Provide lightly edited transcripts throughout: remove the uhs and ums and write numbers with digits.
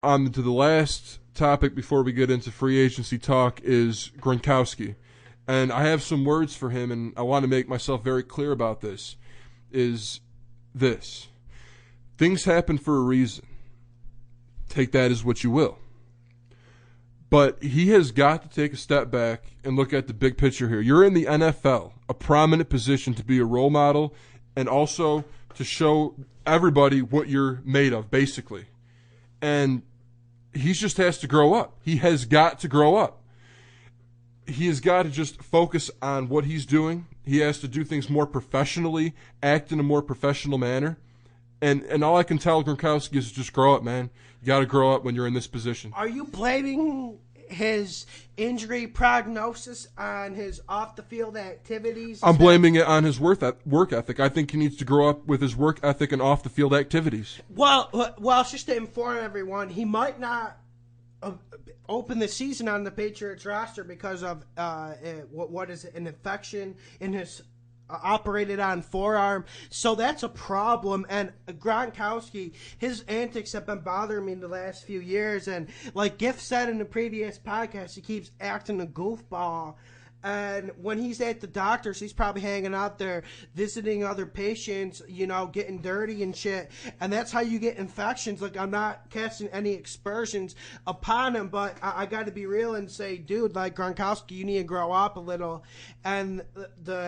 On to the last topic before we get into free agency talk is Gronkowski. And I have some words for him, and I want to make myself very clear about this, is this. Things happen for a reason. Take that as what you will. But he has got to take a step back and look at the big picture here. You're in the NFL, a prominent position to be a role model and also to show everybody what you're made of, basically. And he just has to grow up. He has got to grow up. He has got to just focus on what he's doing. He has to do things more professionally, act in a more professional manner. And all I can tell Gronkowski is just grow up, man. You got to grow up when you're in this position. Are you blaming his injury prognosis on his off-the-field activities? I'm blaming it on his work ethic. I think he needs to grow up with his work ethic and off-the-field activities. Well, just to inform everyone, he might not open the season on the Patriots roster because of what is it, an infection in his operated on forearm. So that's a problem. And Gronkowski, his antics have been bothering me in the last few years. And like Giff said in the previous podcast, he keeps acting a goofball. And when he's at the doctor's, he's probably hanging out there visiting other patients, getting dirty and shit. And that's how you get infections. Like, I'm not casting any aspersions upon him, but I got to be real and say, dude, like, Gronkowski, you need to grow up a little. And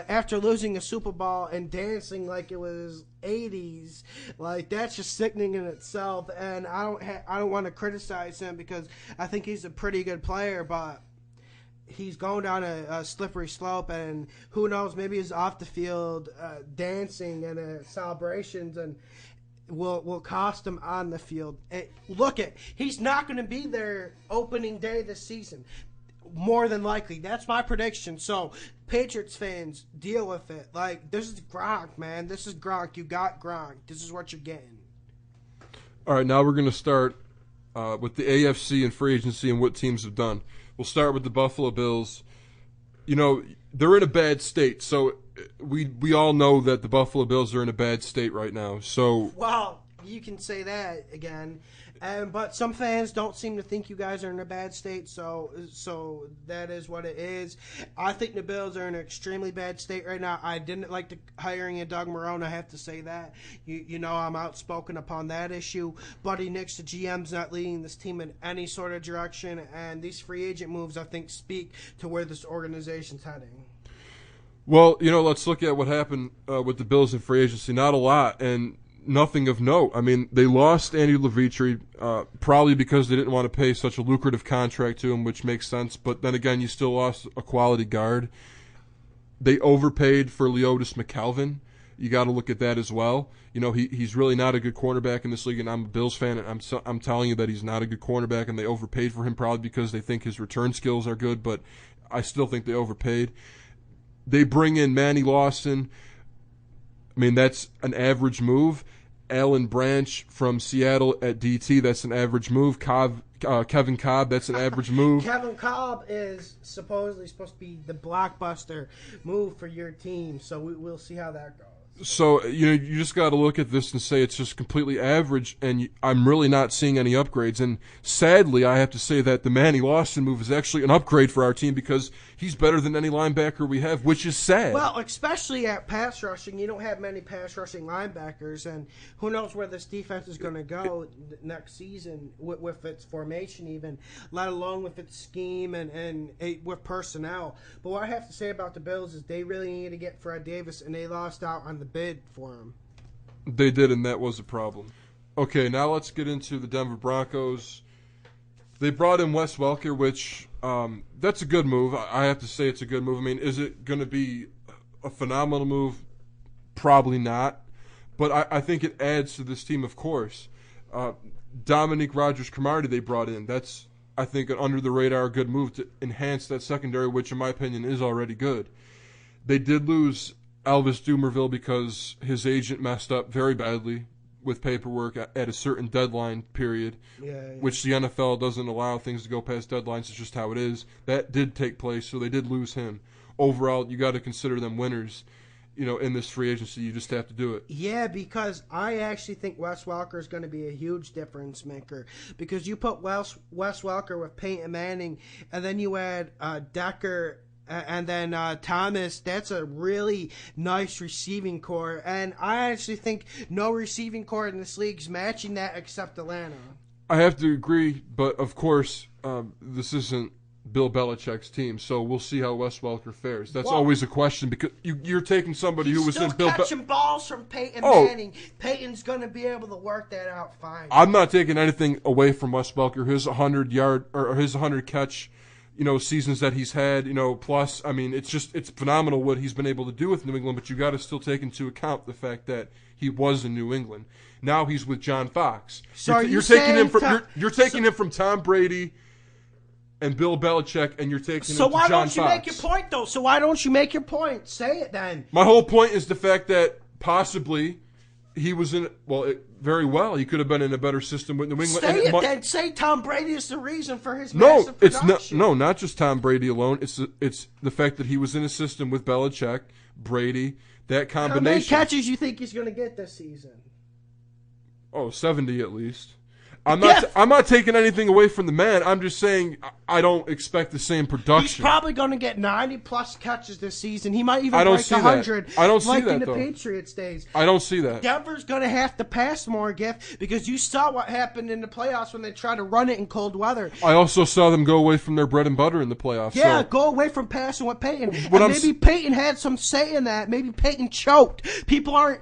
after losing a Super Bowl and dancing like it was 80s, like, that's just sickening in itself. And I don't want to criticize him because I think he's a pretty good player, but he's going down a slippery slope, and who knows, maybe he's off the field dancing and celebrations and will cost him on the field. He's not going to be there opening day this season. More than likely. That's my prediction. So, Patriots fans, deal with it. Like, this is Gronk, man. This is Gronk. You got Gronk. This is what you're getting. All right, now we're going to start with the AFC and free agency and what teams have done. We'll start with the Buffalo Bills. They're in a bad state, so we all know that the Buffalo Bills are in a bad state right now. So, well, you can say that again, but some fans don't seem to think you guys are in a bad state. So that is what it is. I think the Bills are in an extremely bad state right now. I didn't like the hiring of Doug Marrone. I have to say that. I'm outspoken upon that issue. Buddy Nix, the GM's not leading this team in any sort of direction, and these free agent moves, I think, speak to where this organization's heading. Well, let's look at what happened with the Bills in free agency. Not a lot, and nothing of note. I mean, they lost Andy Levitre probably because they didn't want to pay such a lucrative contract to him, which makes sense. But then again, you still lost a quality guard. They overpaid for Leotis McKelvin. You got to look at that as well. He's really not a good cornerback in this league, and I'm a Bills fan, and I'm telling you that he's not a good cornerback, and they overpaid for him probably because they think his return skills are good, but I still think they overpaid. They bring in Manny Lawson. I mean, that's an average move. Alan Branch from Seattle at DT, that's an average move. Kevin Cobb, that's an average move. Kevin Cobb is supposedly supposed to be the blockbuster move for your team, so we'll see how that goes. So, you just got to look at this and say it's just completely average, and I'm really not seeing any upgrades. And sadly, I have to say that the Manny Lawson move is actually an upgrade for our team because he's better than any linebacker we have, which is sad. Well, especially at pass rushing. You don't have many pass rushing linebackers, and who knows where this defense is going to go next season with its formation even, let alone with its scheme and with personnel. But what I have to say about the Bills is they really need to get Fred Davis, and they lost out on the bid for him. They did, and that was a problem. Okay, now let's get into the Denver Broncos. They brought in Wes Welker, which that's a good move. I have to say it's a good move. I mean, is it going to be a phenomenal move? Probably not. But I think it adds to this team, of course. Dominique Rodgers-Cromartie they brought in. That's, I think, an under-the-radar good move to enhance that secondary, which, in my opinion, is already good. They did lose Elvis Dumerville because his agent messed up very badly with paperwork at a certain deadline period, which the NFL doesn't allow things to go past deadlines. It's just how it is. That did take place, so they did lose him. Overall, you got to consider them winners. in this free agency. You just have to do it. Yeah, because I actually think Wes Welker is going to be a huge difference maker. Because you put Wes Welker with Peyton Manning, and then you add Decker and then Thomas. That's a really nice receiving core. And I actually think no receiving core in this league is matching that except Atlanta. I have to agree, but of course, this isn't Bill Belichick's team, so we'll see how Wes Welker fares. That's always a question because you're taking somebody who was in Bill. Catching balls from Peyton Manning. Peyton's going to be able to work that out fine. I'm not taking anything away from Wes Welker. His 100-yard or his 100-catch, seasons that he's had, plus. I mean, it's phenomenal what he's been able to do with New England. But you got to still take into account the fact that he was in New England. Now he's with John Fox. So you're taking him from him from Tom Brady and Bill Belichick, and you're taking him to John Fox. So why don't you make your point, though? So why don't you make your point? Say it then. My whole point is the fact that possibly he was in very well. He could have been in a better system with New England. Say it then. Say Tom Brady is the reason for his massive production. Not just Tom Brady alone. It's the fact that he was in a system with Belichick, Brady, that combination. How many catches you think he's going to get this season? 70 at least. I'm not taking anything away from the man. I'm just saying I don't expect the same production. He's probably going to get 90-plus catches this season. He might even break 100. I don't see that, in the though. Patriots days. I don't see that. Denver's going to have to pass more, Giff, because you saw what happened in the playoffs when they tried to run it in cold weather. I also saw them go away from their bread and butter in the playoffs. Yeah, go away from passing with Peyton. Maybe Peyton had some say in that. Maybe Peyton choked. People are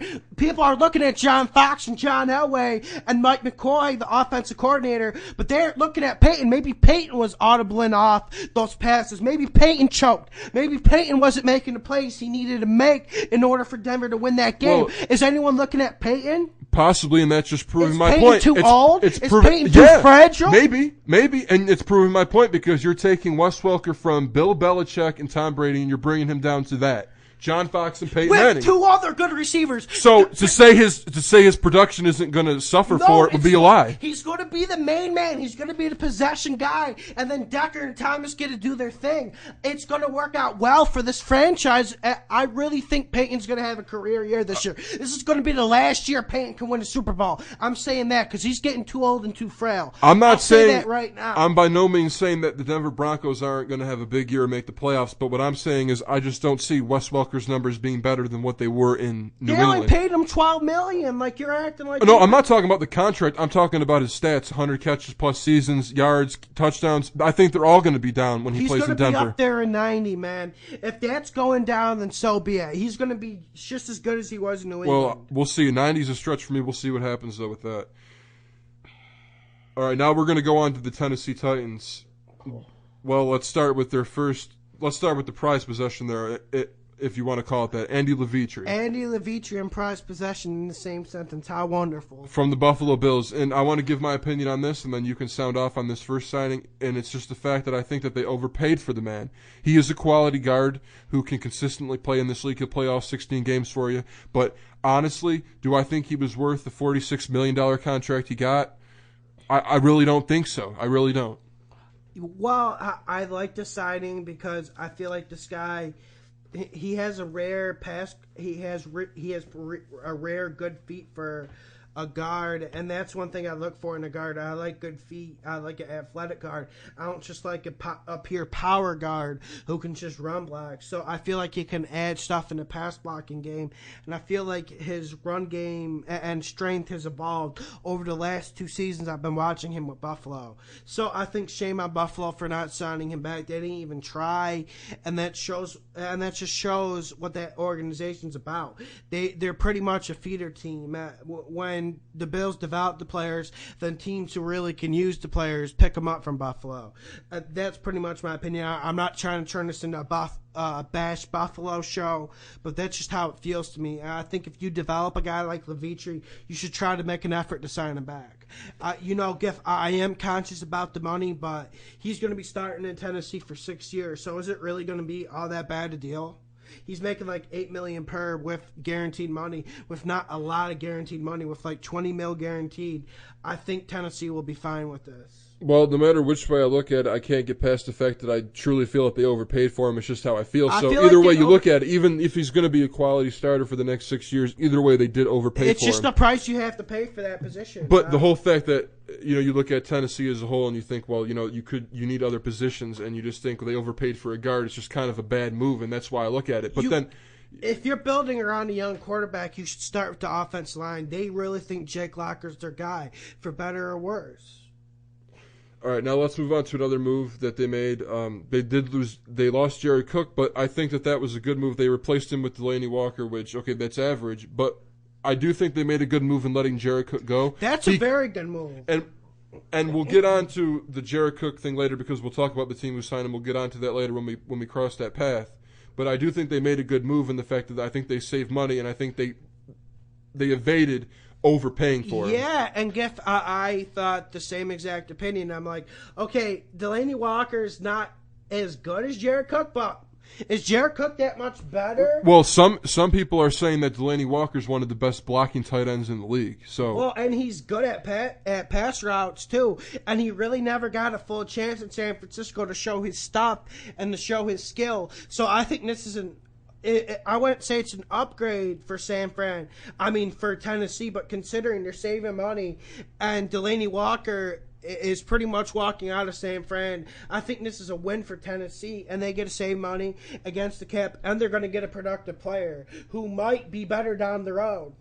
looking at John Fox and John Elway and Mike McCoy, the offensive coordinator, but they're looking at Peyton. Maybe Peyton was audibling off those passes. Maybe Peyton choked. Maybe Peyton wasn't making the plays he needed to make in order for Denver to win that game. Well, is anyone looking at Peyton? Possibly, and that's just proving my Peyton point. Too old? Is Peyton too fragile? Maybe, and it's proving my point because you're taking Wes Welker from Bill Belichick and Tom Brady, and you're bringing him down to that. John Fox and Peyton Manning. With two other good receivers. So to say his production isn't going to suffer for it would be a lie. He's going to be the main man. He's going to be the possession guy, and then Decker and Thomas get to do their thing. It's going to work out well for this franchise. I really think Peyton's going to have a career year this year. This is going to be the last year Peyton can win a Super Bowl. I'm saying that because he's getting too old and too frail. I'm not saying that right now. I'm by no means saying that the Denver Broncos aren't going to have a big year and make the playoffs. But what I'm saying is I just don't see Wes Welker's numbers being better than what they were in New England. They only paid him $12 million. Like you're acting like. No, I'm not talking about the contract. I'm talking about his stats: 100 catches plus seasons, yards, touchdowns. I think they're all going to be down when he plays in Denver. He's going to be up there in 90, man. If that's going down, then so be it. He's going to be just as good as he was in New England. Well, we'll see. 90 is a stretch for me. We'll see what happens though with that. All right, now we're going to go on to the Tennessee Titans. Well, let's start with their first. Let's start with the prize possession there. If you want to call it that, Andy Levitre. Andy Levitre and prized possession in the same sentence. How wonderful. From the Buffalo Bills. And I want to give my opinion on this, and then you can sound off on this first signing. And it's just the fact that I think that they overpaid for the man. He is a quality guard who can consistently play in this league. He'll play all 16 games for you. But honestly, do I think he was worth the $46 million contract he got? I really don't think so. I really don't. Well, I like the signing because I feel like this guy... He has a rare pass. He has a rare good feet for a guard, and that's one thing I look for in a guard. I like good feet. I like an athletic guard. I don't just like a pure power guard who can just run block. So I feel like he can add stuff in the pass blocking game, and I feel like his run game and strength has evolved over the last 2 seasons I've been watching him with Buffalo. So I think shame on Buffalo for not signing him back. They didn't even try, and that just shows what that organization's about. They're pretty much a feeder team. When the Bills develop the players, then teams who really can use the players pick them up from Buffalo. That's pretty much my opinion. I'm not trying to turn this into a bash Buffalo show, but that's just how it feels to me. I think if you develop a guy like Levitre, you should try to make an effort to sign him back. Giff, I am conscious about the money, but he's going to be starting in Tennessee for 6 years, so is it really going to be all that bad a deal? He's making like $8 million per with guaranteed money, with not a lot of guaranteed money, with like $20 million guaranteed. I think Tennessee will be fine with this. Well, no matter which way I look at it, I can't get past the fact that I truly feel that they overpaid for him. It's just how I feel. So either way you look at it, even if he's going to be a quality starter for the next 6 years, either way they did overpay for him. It's just the price you have to pay for that position. But the whole fact that you look at Tennessee as a whole and you think, well, you need other positions, and you just think they overpaid for a guard. It's just kind of a bad move, and that's why I look at it. But then, if you're building around a young quarterback, you should start with the offensive line. They really think Jake Locker's their guy, for better or worse. All right, now let's move on to another move that they made. They lost Jerry Cook, but I think that was a good move. They replaced him with Delaney Walker, which, okay, that's average, but I do think they made a good move in letting Jerry Cook go. That's a very good move. And we'll get on to the Jerry Cook thing later, because we'll talk about the team who signed him. We'll get on to that later when we cross that path. But I do think they made a good move in the fact that I think they saved money, and I think they evaded overpaying for him. Yeah, and I thought the same exact opinion. I'm like, okay, Delaney Walker's not as good as Jared Cook, but is Jared Cook that much better? Well, some people are saying that Delaney Walker's one of the best blocking tight ends in the league. So well, and he's good at pass routes too, and he really never got a full chance in San Francisco to show his stuff and to show his skill. So I think this is I wouldn't say it's an upgrade for for Tennessee, but considering they're saving money and Delaney Walker is pretty much walking out of San Fran, I think this is a win for Tennessee, and they get to save money against the cap, and they're going to get a productive player who might be better down the road.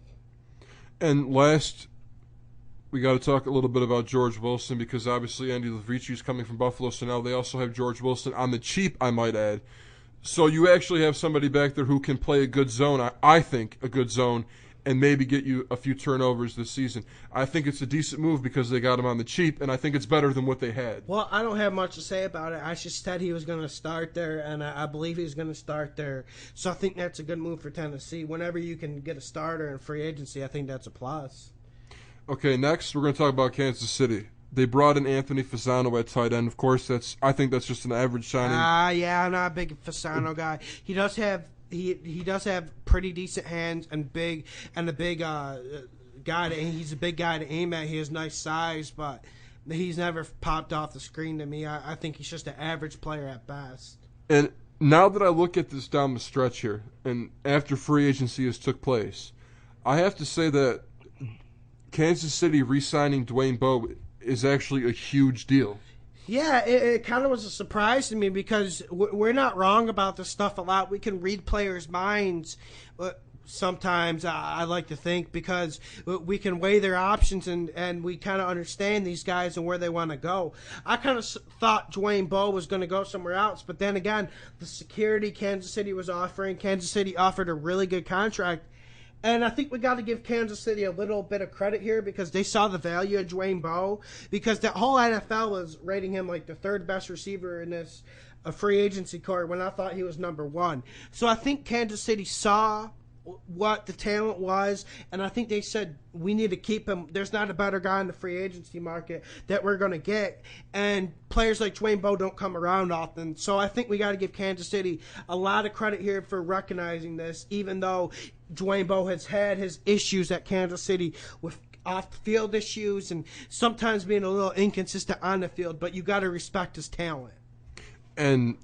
And last, we got to talk a little bit about George Wilson, because obviously Andy Levricci is coming from Buffalo, so now they also have George Wilson on the cheap, I might add. So you actually have somebody back there who can play a good zone, I think a good zone, and maybe get you a few turnovers this season. I think it's a decent move because they got him on the cheap, and I think it's better than what they had. Well, I don't have much to say about it. I just said he was going to start there, and I believe he's going to start there. So I think that's a good move for Tennessee. Whenever you can get a starter in free agency, I think that's a plus. Okay, next we're going to talk about Kansas City. They brought in Anthony Fasano at tight end. Of course, I think that's just an average signing. Yeah, I'm not a big Fasano guy. He does have pretty decent hands and a big guy. He's a big guy to aim at. He has nice size, but he's never popped off the screen to me. I think he's just an average player at best. And now that I look at this down the stretch here, and after free agency has took place, I have to say that Kansas City re-signing Dwayne Bowe is actually a huge deal. Yeah, it kind of was a surprise to me because we're not wrong about this stuff a lot. We can read players' minds sometimes, I like to think, because we can weigh their options and we kind of understand these guys and where they want to go. I kind of thought Dwayne Bowe was going to go somewhere else, but then again, the security Kansas City was offering, Kansas City offered a really good contract. And I think we got to give Kansas City a little bit of credit here because they saw the value of Dwayne Bowe, because the whole NFL was rating him like the third best receiver in this free agency court when I thought he was number one. So I think Kansas City saw what the talent was, and I think they said we need to keep him. There's not a better guy in the free agency market that we're going to get, and players like Dwayne Bowe don't come around often. So I think we got to give Kansas City a lot of credit here for recognizing this, even though Dwayne Bowe has had his issues at Kansas City with off-the-field issues and sometimes being a little inconsistent on the field, but you got to respect his talent. And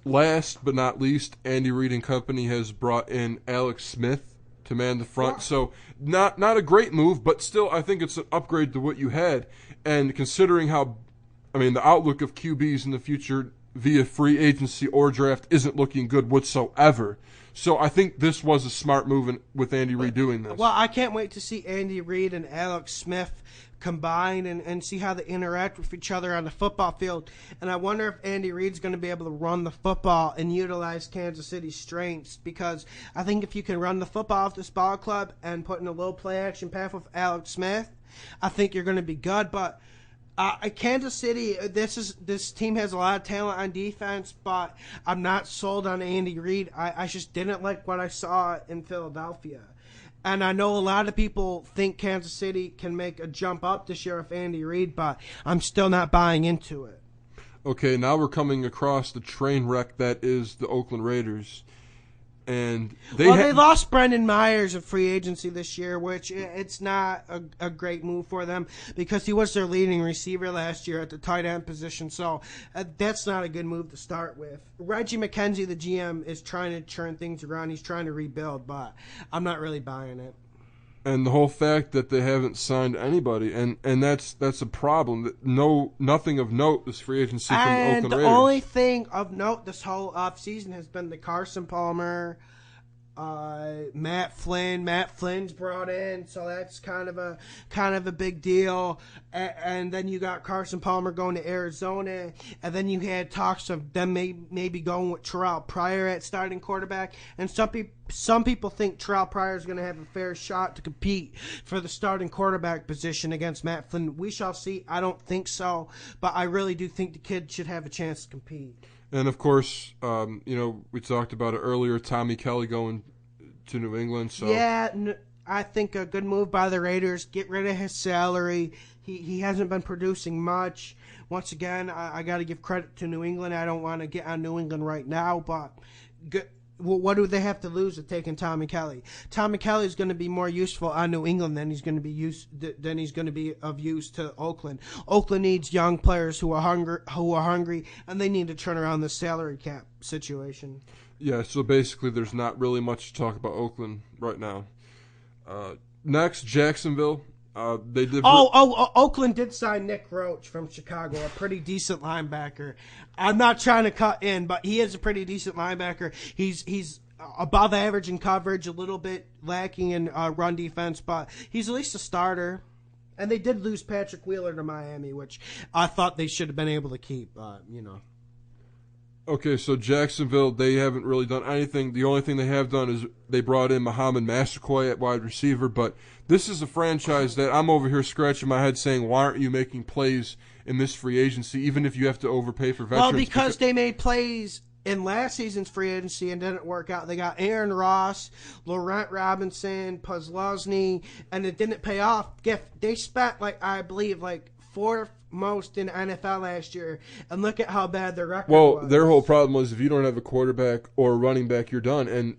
last but not least, Andy Reid and company has brought in Alex Smith to man the front. Yeah. So not a great move, but still I think it's an upgrade to what you had. And considering the outlook of QBs in the future via free agency or draft isn't looking good whatsoever. So I think this was a smart move with Andy Reid doing this. Well, I can't wait to see Andy Reid and Alex Smith combine and see how they interact with each other on the football field. And I wonder if Andy Reid's going to be able to run the football and utilize Kansas City's strengths, because I think if you can run the football off this ball club and put in a low play action pass with Alex Smith, I think you're going to be good. But Kansas City, this team has a lot of talent on defense, but I'm not sold on Andy Reid. I just didn't like what I saw in Philadelphia. And I know a lot of people think Kansas City can make a jump up this year with Andy Reid, but I'm still not buying into it. Okay, now we're coming across the train wreck that is the Oakland Raiders. And they lost Brendan Myers of free agency this year, which it's not a great move for them because he was their leading receiver last year at the tight end position. So that's not a good move to start with. Reggie McKenzie, the GM, is trying to turn things around. He's trying to rebuild, but I'm not really buying it. And the whole fact that they haven't signed anybody, and that's a problem. Nothing of note this free agency from the Oakland Raiders. And the only thing of note this whole offseason has been the Carson Palmer, Matt Flynn. Matt Flynn's brought in, so that's kind of a big deal. And then you got Carson Palmer going to Arizona, and then you had talks of them maybe going with Terrell Pryor at starting quarterback. And some people think Terrell Pryor is going to have a fair shot to compete for the starting quarterback position against Matt Flynn. We shall see. I don't think so, but I really do think the kid should have a chance to compete. And, of course, we talked about it earlier, Tommy Kelly going to New England. So yeah, I think a good move by the Raiders. Get rid of his salary. He hasn't been producing much. Once again, I got to give credit to New England. I don't want to get on New England right now, but what do they have to lose with taking Tommy Kelly? Tommy Kelly is going to be more useful on New England than he's going to be of use to Oakland. Oakland needs young players who are hungry, and they need to turn around the salary cap situation. Yeah, so basically there's not really much to talk about Oakland right now. Next, Jacksonville. Oakland did sign Nick Roach from Chicago, a pretty decent linebacker. I'm not trying to cut in, but he is a pretty decent linebacker. He's above average in coverage, a little bit lacking in run defense, but he's at least a starter. And they did lose Patrick Wheeler to Miami, which I thought they should have been able to keep, Okay, so Jacksonville, they haven't really done anything. The only thing they have done is they brought in Muhammad Massaquoi at wide receiver, but this is a franchise that I'm over here scratching my head saying, why aren't you making plays in this free agency, even if you have to overpay for veterans? Well, because they made plays in last season's free agency and didn't work out. They got Aaron Ross, Laurent Robinson, Puslosny, and it didn't pay off. They spent, I believe, fourth most in NFL last year, and look at how bad their record was. Their whole problem was if you don't have a quarterback or a running back, you're done, and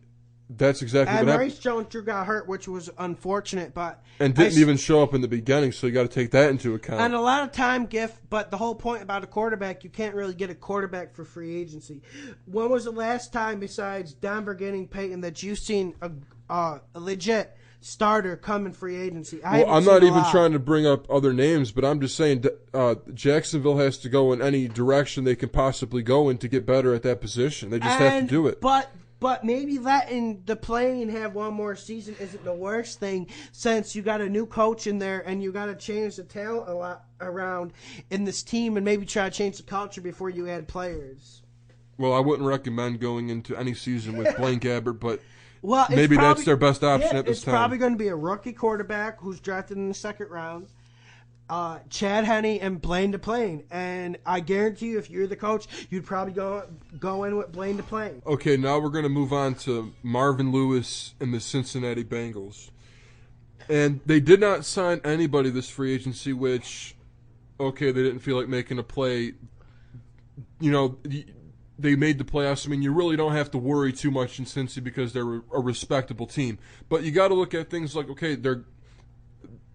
that's exactly what happened. Maurice Jones-Drew got hurt, which was unfortunate, and didn't even show up in the beginning, so you got to take that into account. And a lot of time, but the whole point about a quarterback, you can't really get a quarterback for free agency. When was the last time, besides Denver getting Peyton, that you've seen a legit starter come in free agency? I'm not even trying to bring up other names, but I'm just saying Jacksonville has to go in any direction they can possibly go in to get better at that position. They just have to do it. But maybe letting the plane have one more season isn't the worst thing, since you got a new coach in there and you got to change the talent a lot around in this team and maybe try to change the culture before you add players. Well, I wouldn't recommend going into any season with Blaine Gabbert, but maybe that's their best option at this time. It's probably going to be a rookie quarterback who's drafted in the second round, Chad Henne and Blaine DePlane. And I guarantee you, if you're the coach, you'd probably go in with Blaine DePlane. Okay, now we're going to move on to Marvin Lewis and the Cincinnati Bengals. And they did not sign anybody this free agency, which, they didn't feel like making a play. They made the playoffs. I mean, you really don't have to worry too much in Cincy because they're a respectable team. But you got to look at things like,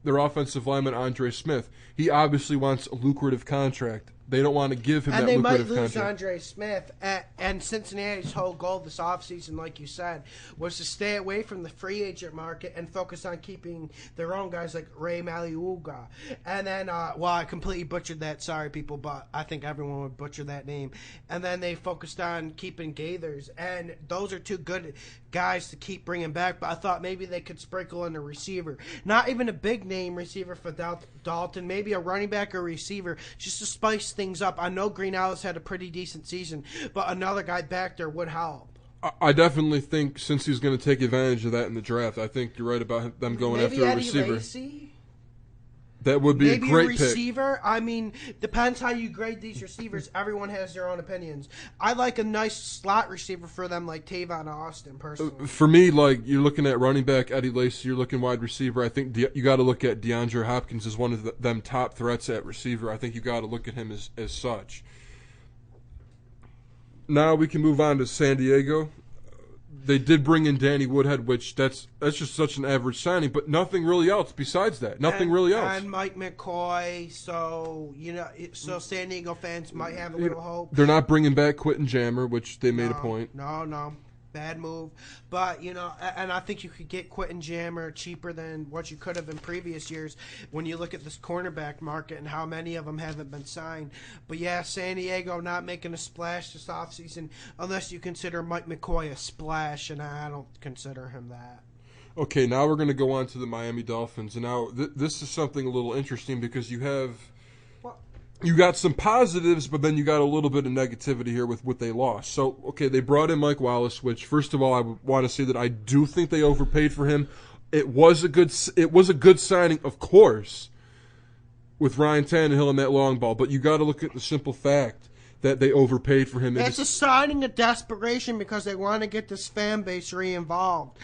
their offensive lineman, Andre Smith, he obviously wants a lucrative contract. They don't want to give him that lucrative contract. And they might lose Andre Smith. And Cincinnati's whole goal this offseason, like you said, was to stay away from the free agent market and focus on keeping their own guys like Ray Maliuga. And then, I completely butchered that. Sorry, people, but I think everyone would butcher that name. And then they focused on keeping Gaithers. And those are two good guys to keep bringing back. But I thought maybe they could sprinkle in a receiver. Not even a big-name receiver for Dalton. Maybe a running back or receiver just to spice things up. I know Green Ellis had a pretty decent season, but another guy back there would help. I definitely think since he's going to take advantage of that in the draft, I think you're right about them going after a receiver. Lacy? That would be a great pick. Maybe a receiver. I mean, depends how you grade these receivers. Everyone has their own opinions. I like a nice slot receiver for them, like Tavon Austin, personally. For me, you're looking at running back Eddie Lacy, you're looking wide receiver. I think you got to look at DeAndre Hopkins as one of them top threats at receiver. I think you got to look at him as such. Now we can move on to San Diego. They did bring in Danny Woodhead, which that's just such an average signing, but nothing really else besides that. Nothing really else. And Mike McCoy, so San Diego fans might have a little hope. They're not bringing back Quentin Jammer, which they made a point. No. Bad move. But, and I think you could get Quentin Jammer cheaper than what you could have in previous years when you look at this cornerback market and how many of them haven't been signed. But, yeah, San Diego not making a splash this offseason unless you consider Mike McCoy a splash, and I don't consider him that. Okay, now we're going to go on to the Miami Dolphins. And now this is something a little interesting because you got some positives, but then you got a little bit of negativity here with what they lost. So, okay, they brought in Mike Wallace, which, first of all, I want to say that I do think they overpaid for him. It was a good signing, of course, with Ryan Tannehill and that long ball, but you got to look at the simple fact that they overpaid for him. It's a signing of desperation because they want to get this fan base re-involved.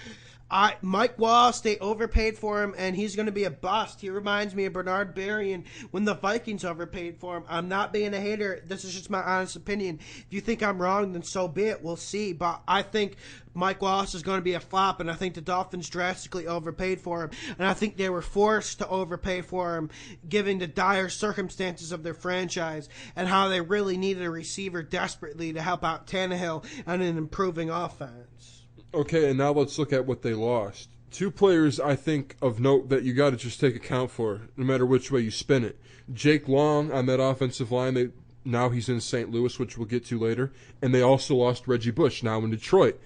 Mike Wallace, they overpaid for him, and he's going to be a bust. He reminds me of Bernard Berrien when the Vikings overpaid for him. I'm not being a hater. This is just my honest opinion. If you think I'm wrong, then so be it. We'll see. But I think Mike Wallace is going to be a flop, and I think the Dolphins drastically overpaid for him. And I think they were forced to overpay for him, given the dire circumstances of their franchise and how they really needed a receiver desperately to help out Tannehill and an improving offense. Okay, and now let's look at what they lost. Two players, I think, of note that you got to just take account for, no matter which way you spin it. Jake Long on that offensive line, now he's in St. Louis, which we'll get to later. And they also lost Reggie Bush, now in Detroit.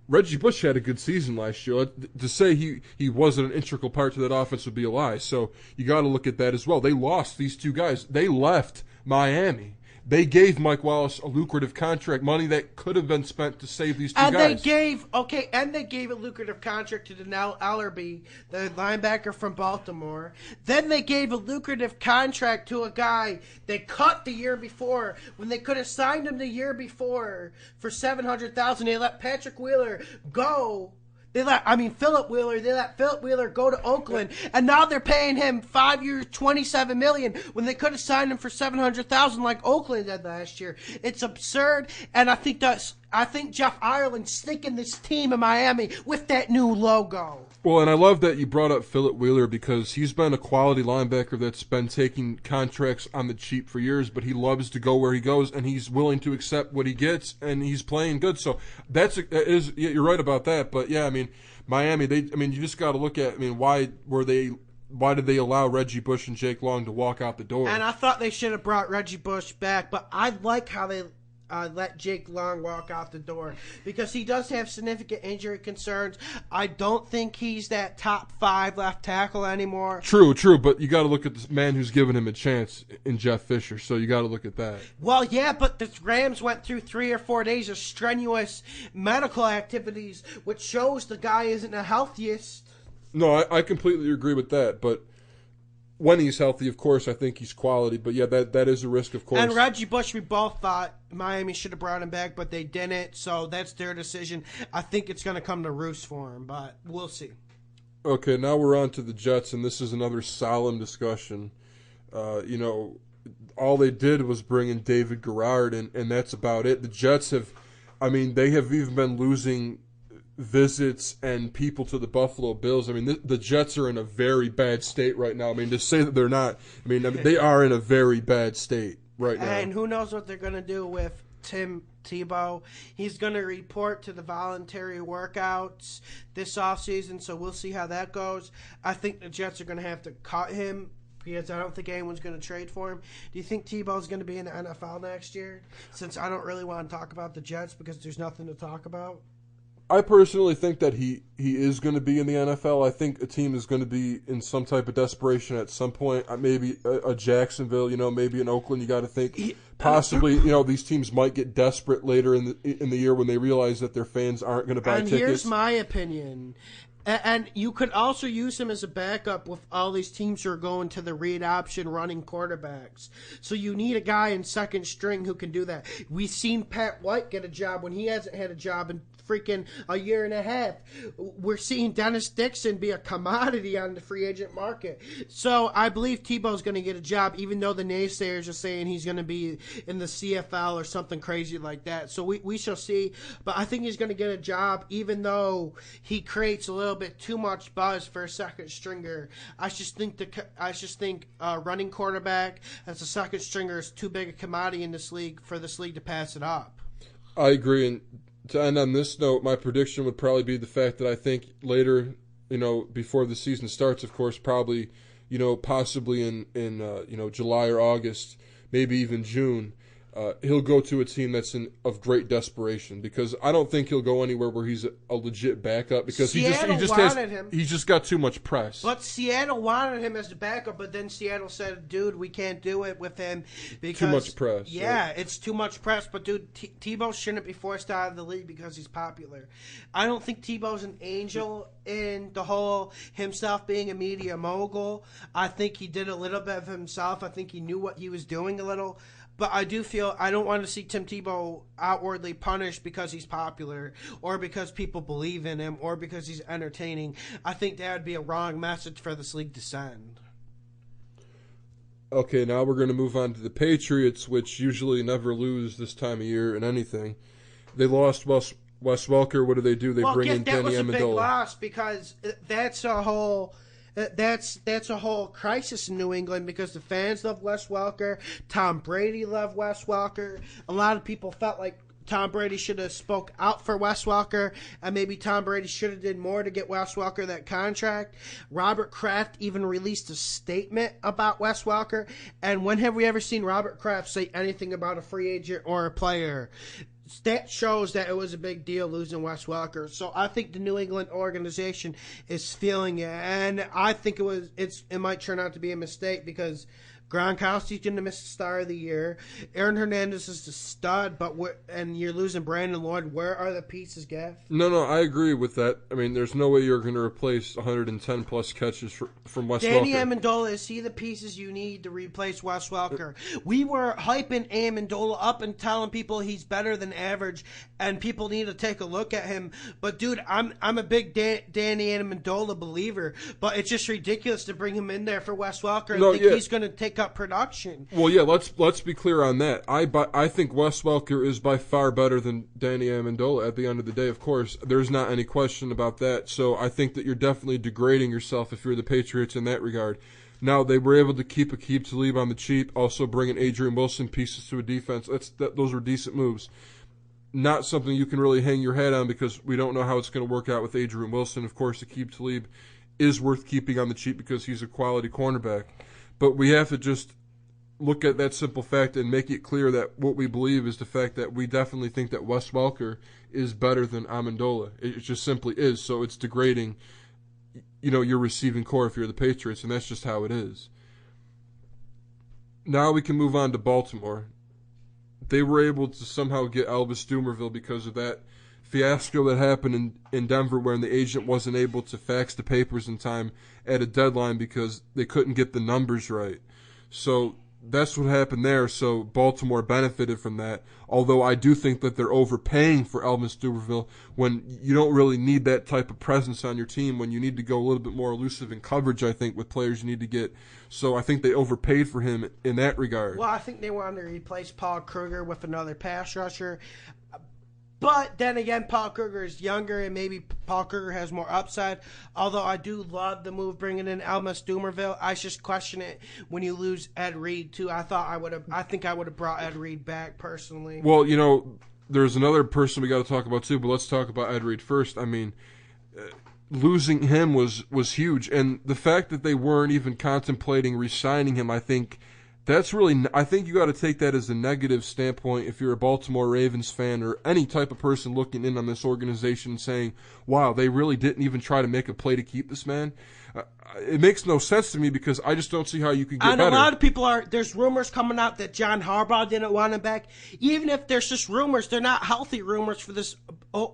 Reggie Bush had a good season last year. To say he wasn't an integral part to that offense would be a lie. So you got to look at that as well. They lost these two guys. They left Miami. They gave Mike Wallace a lucrative contract, money that could have been spent to save these two guys. And they gave a lucrative contract to Donnell Ellerbe, the linebacker from Baltimore. Then they gave a lucrative contract to a guy they cut the year before when they could have signed him the year before for $700,000. They let Patrick Wheeler go. Philip Wheeler. They let Philip Wheeler go to Oakland, and now they're paying him 5 years, $27 million when they could have signed him for $700,000 like Oakland did last year. It's absurd, and I think Jeff Ireland's stinking this team in Miami with that new logo. Well, and I love that you brought up Philip Wheeler because he's been a quality linebacker that's been taking contracts on the cheap for years, but he loves to go where he goes, and he's willing to accept what he gets, and he's playing good. So you're right about that. But yeah, Miami, you just got to look at, why did they allow Reggie Bush and Jake Long to walk out the door? And I thought they should have brought Reggie Bush back, but I like how they let Jake Long walk out the door because he does have significant injury concerns. I don't think he's that top 5 left tackle anymore. True, but you got to look at the man who's given him a chance in Jeff Fisher, so you got to look at that. Well, yeah, but the Rams went through 3 or 4 days of strenuous medical activities, which shows the guy isn't the healthiest. No, I completely agree with that, but when he's healthy, of course, I think he's quality. But yeah, that is a risk, of course. And Reggie Bush, we both thought Miami should have brought him back, but they didn't. So that's their decision. I think it's going to come to roost for him, but we'll see. Okay, now we're on to the Jets, and this is another solemn discussion. All they did was bring in David Garrard, and that's about it. The Jets they have even been losing visits and people to the Buffalo Bills. The Jets are in a very bad state right now. To say that they're not, they are in a very bad state right now. And who knows what they're going to do with Tim Tebow. He's going to report to the voluntary workouts this offseason, so we'll see how that goes. I think the Jets are going to have to cut him because I don't think anyone's going to trade for him. Do you think Tebow's going to be in the NFL next year? Since I don't really want to talk about the Jets because there's nothing to talk about. I personally think that he is going to be in the NFL. I think a team is going to be in some type of desperation at some point. Maybe a Jacksonville, maybe an Oakland. You got to think possibly, these teams might get desperate later in the year when they realize that their fans aren't going to buy tickets. And here's my opinion. And you could also use him as a backup with all these teams who are going to the read option running quarterbacks. So you need a guy in second string who can do that. We've seen Pat White get a job when he hasn't had a job in freaking a year and a half. We're seeing Dennis Dixon be a commodity on the free agent market. So I believe Tebow's going to get a job, even though the naysayers are saying he's going to be in the CFL or something crazy like that. So we shall see. But I think he's going to get a job, even though he creates a little bit too much buzz for a second stringer. I just think running quarterback as a second stringer is too big a commodity in this league for this league to pass it up. I agree, and to end on this note, my prediction would probably be the fact that I think later, before the season starts, of course, probably, possibly in July or August, maybe even June, he'll go to a team that's of great desperation, because I don't think he'll go anywhere where he's a legit backup, because he's just got too much press. But Seattle wanted him as the backup, but then Seattle said, "Dude, we can't do it with him because too much press." Yeah, right? It's too much press. But dude, Tebow shouldn't be forced out of the league because he's popular. I don't think Tebow's an angel in the whole himself being a media mogul. I think he did a little bit of himself. I think he knew what he was doing a little. But I do feel I don't want to see Tim Tebow outwardly punished because he's popular or because people believe in him or because he's entertaining. I think that would be a wrong message for this league to send. Okay, now we're going to move on to the Patriots, which usually never lose this time of year in anything. They lost Wes Welker. What do? They bring in Danny Amendola. That was a big loss because that's a whole crisis in New England because the fans love Wes Welker. Tom Brady loved Wes Welker. A lot of people felt like Tom Brady should have spoke out for Wes Welker, and maybe Tom Brady should have did more to get Wes Welker that contract. Robert Kraft even released a statement about Wes Welker, and when have we ever seen Robert Kraft say anything about a free agent or a player? That shows that it was a big deal losing Wes Welker. So I think the New England organization is feeling it, and I think it might turn out to be a mistake because Gronkowski's going to miss the start of the year. Aaron Hernandez is the stud, and you're losing Brandon Lloyd. Where are the pieces, Gav? No, I agree with that. I mean, there's no way you're going to replace 110-plus catches from Wes Welker. Danny Amendola, is he the pieces you need to replace Wes Welker? We were hyping Amendola up and telling people he's better than average, and people need to take a look at him. But, dude, I'm a big Danny Amendola believer, but it's just ridiculous to bring him in there for Wes Welker and think he's going to take up production. Well, yeah, let's be clear on that. I think Wes Welker is by far better than Danny Amendola at the end of the day. Of course, there's not any question about that. So I think that you're definitely degrading yourself if you're the Patriots in that regard. Now, they were able to keep Aqib Talib on the cheap, also bringing Adrian Wilson pieces to a defense. Those were decent moves. Not something you can really hang your hat on because we don't know how it's going to work out with Adrian Wilson. Of course, Aqib Talib is worth keeping on the cheap because he's a quality cornerback. But we have to just look at that simple fact and make it clear that what we believe is the fact that we definitely think that Wes Welker is better than Amendola. It just simply is. So it's degrading, your receiving core if you're the Patriots, and that's just how it is. Now we can move on to Baltimore. They were able to somehow get Elvis Dumervil because of that fiasco that happened in Denver when the agent wasn't able to fax the papers in time at a deadline because they couldn't get the numbers right. So that's what happened there. So Baltimore benefited from that. Although I do think that they're overpaying for Elvis Dumervil when you don't really need that type of presence on your team, when you need to go a little bit more elusive in coverage, I think, with players you need to get. So I think they overpaid for him in that regard. Well, I think they wanted to replace Paul Kruger with another pass rusher. But then again, Paul Kruger is younger, and maybe Paul Kruger has more upside. Although I do love the move bringing in Elvis Dumervil. I just question it when you lose Ed Reed too. I think I would have brought Ed Reed back personally. Well, there's another person we got to talk about too, but let's talk about Ed Reed first. I mean, losing him was huge, and the fact that they weren't even contemplating re-signing him, I think you got to take that as a negative standpoint if you're a Baltimore Ravens fan or any type of person looking in on this organization saying, wow, they really didn't even try to make a play to keep this man. It makes no sense to me because I just don't see how you could get better. And a lot of people there's rumors coming out that John Harbaugh didn't want him back. Even if there's just rumors, they're not healthy rumors for this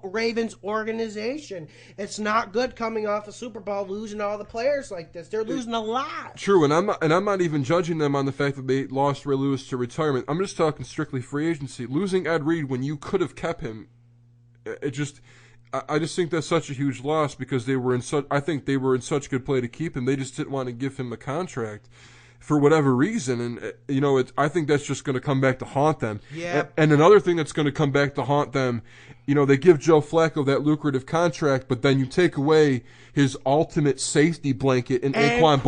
Ravens organization. It's not good coming off a Super Bowl losing all the players like this. They're losing a lot. True, and I'm not even judging them on the fact that they lost Ray Lewis to retirement. I'm just talking strictly free agency. Losing Ed Reed when you could have kept him it just, I just think that's such a huge loss because I think they were in such good play to keep him. They just didn't want to give him a contract for whatever reason. And, I think that's just going to come back to haunt them. Yeah. And another thing that's going to come back to haunt them, they give Joe Flacco that lucrative contract, but then you take away his ultimate safety blanket in Anquan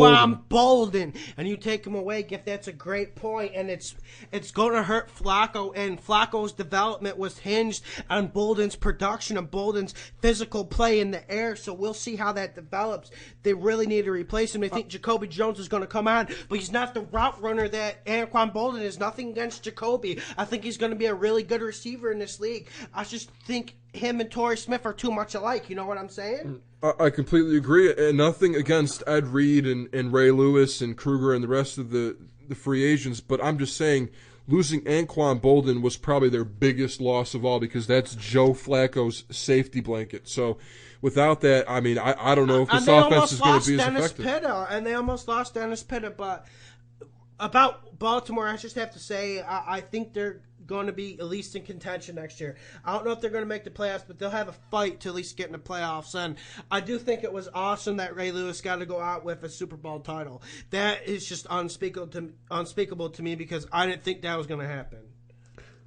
Boldin. And you take him away. That's a great point. And it's going to hurt Flacco. And Flacco's development was hinged on Boldin's production and Boldin's physical play in the air. So we'll see how that develops. They really need to replace him. They think Jacoby Jones is going to come on, but he's not the route runner that Anquan Boldin is. Nothing against Jacoby. I think he's going to be a really good receiver in this league. I just think him and Torrey Smith are too much alike. You know what I'm saying? I completely agree. And nothing against Ed Reed and Ray Lewis and Kruger and the rest of the free agents, but I'm just saying losing Anquan Boldin was probably their biggest loss of all because that's Joe Flacco's safety blanket. So without that, I mean, I don't know if this offense is going to be as effective. And they almost lost Dennis Pitta. But about Baltimore, I just have to say, I think they're going to be at least in contention next year. I don't know if they're going to make the playoffs, but they'll have a fight to at least get in the playoffs. And I do think it was awesome that Ray Lewis got to go out with a Super Bowl title. That is just unspeakable to me because I didn't think that was going to happen.